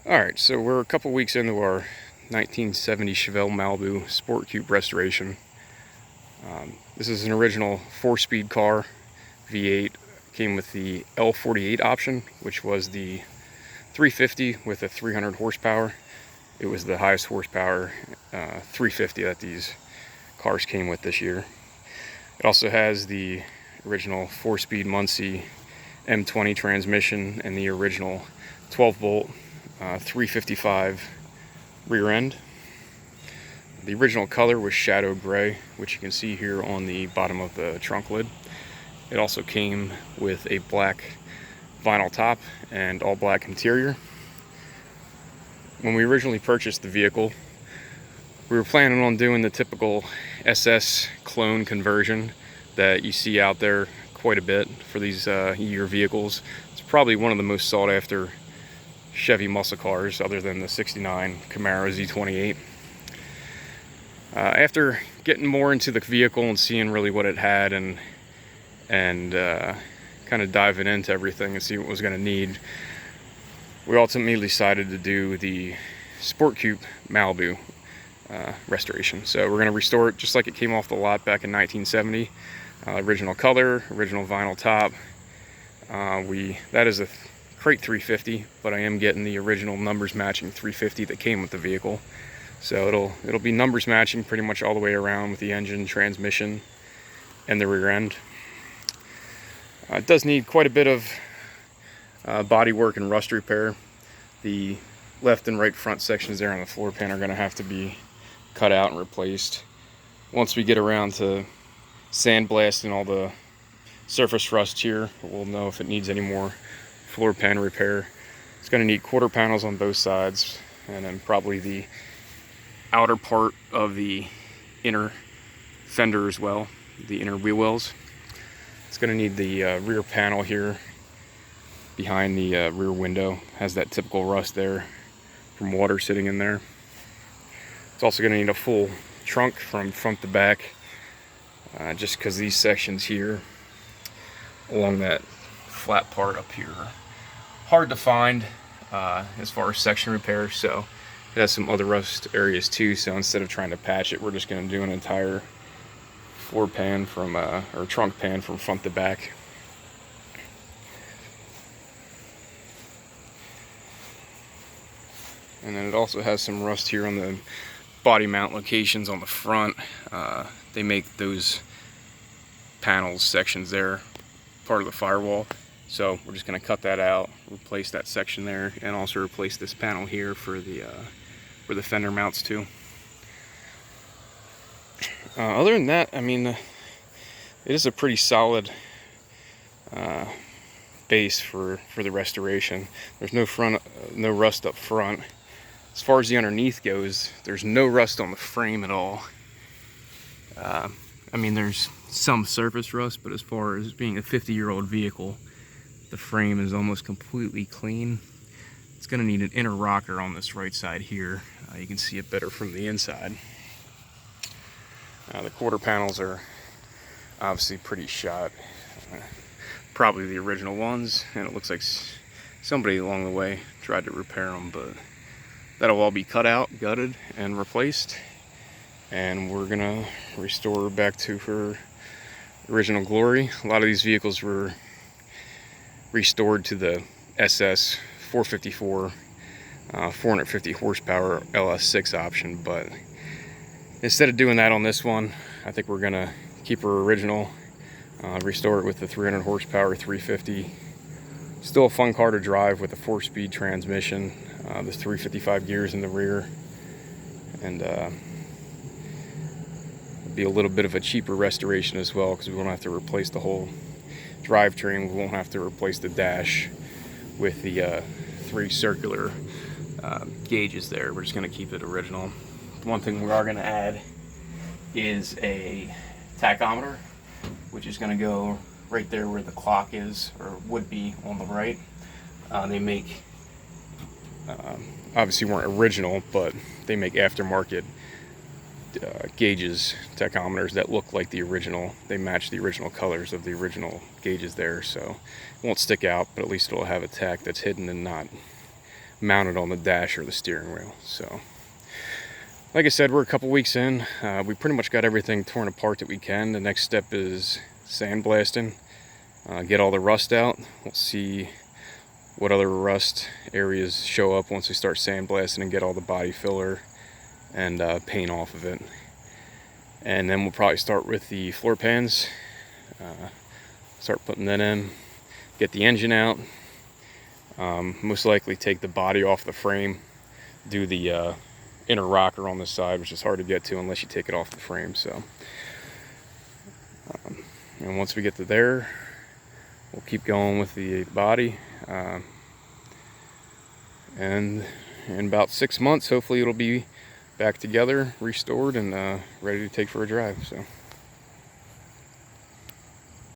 Alright, so we're a couple weeks into our 1970 Chevelle Malibu Sport Coupe restoration. This is an original 4-speed car, V8. Came with the L48 option, which was the 350 with a 300 horsepower. It was the highest horsepower 350 that these cars came with this year. It also has the original 4-speed Muncie M20 transmission and the original 12-volt 355 rear end. The original color was shadow gray, which you can see here on the bottom of the trunk lid. It also came with a black vinyl top and all black interior. When we originally purchased the vehicle, we were planning on doing the typical SS clone conversion that you see out there quite a bit for these year vehicles. It's probably one of the most sought after Chevy muscle cars, other than the '69 Camaro Z28. After getting more into the vehicle and seeing really what it had and kind of diving into everything and see what it was going to need, we ultimately decided to do the Sport Coupe Malibu restoration. So we're going to restore it just like it came off the lot back in 1970. Original color, original vinyl top. That is a crate 350, but I am getting the original numbers matching 350 that came with the vehicle. So it'll be numbers matching pretty much all the way around with the engine, transmission, and the rear end. It does need quite a bit of body work and rust repair. The left and right front sections there on the floor pan are going to have to be cut out and replaced. Once we get around to sandblasting all the surface rust here, we'll know if it needs any more floor pan repair. It's going to need quarter panels on both sides, and then probably the outer part of the inner fender as well, the inner wheel wells. It's going to need the rear panel here behind the rear window. Has that typical rust there from water sitting in there. It's also going to need a full trunk from front to back, just because these sections here along that flat part up here are hard to find as far as section repair. So it has some other rust areas too, so instead of trying to patch it, we're just going to do an entire floor pan from or trunk pan from front to back. And then it also has some rust here on the body mount locations on the front. They make those panels sections there part of the firewall, so we're just going to cut that out, replace that section there, and also replace this panel here for the where the fender mounts to. Other than that, I mean, it is a pretty solid base for the restoration. There's no rust up front. As far as the underneath goes, there's no rust on the frame at all. I mean, there's some surface rust, but as far as being a 50-year-old vehicle, the frame is almost completely clean. It's going to need an inner rocker on this right side here. You can see it better from the inside. The quarter panels are obviously pretty shot. Probably the original ones, and it looks like somebody along the way tried to repair them, but that'll all be cut out, gutted, and replaced, and we're gonna restore her back to her original glory. A lot of these vehicles were restored to the SS 454 450 horsepower LS6 option, but instead of doing that on this one, I think we're gonna keep her original, restore it with the 300 horsepower 350. Still a fun car to drive with a 4-speed transmission, the 355 gears in the rear, and be a little bit of a cheaper restoration as well, because we won't have to replace the whole drivetrain. We won't have to replace the dash with the 3 circular gauges there. We're just going to keep it original. One thing we are going to add is a tachometer, which is going to go right there where the clock is, or would be on the right. They make, obviously weren't original, but they make aftermarket gauges, tachometers that look like the original. They match the original colors of the original gauges there, so it won't stick out, but at least it'll have a tach that's hidden and not mounted on the dash or the steering wheel. So like I said, we're a couple weeks in. We pretty much got everything torn apart that we can. The next step is sandblasting, get all the rust out. We'll see what other rust areas show up once we start sandblasting and get all the body filler and paint off of it. And then we'll probably start with the floor pans, start putting that in, get the engine out, most likely take the body off the frame, do the inner rocker on the side, which is hard to get to unless you take it off the frame. So and once we get to there, we'll keep going with the body, and in about 6 months hopefully it'll be back together, restored, and ready to take for a drive. So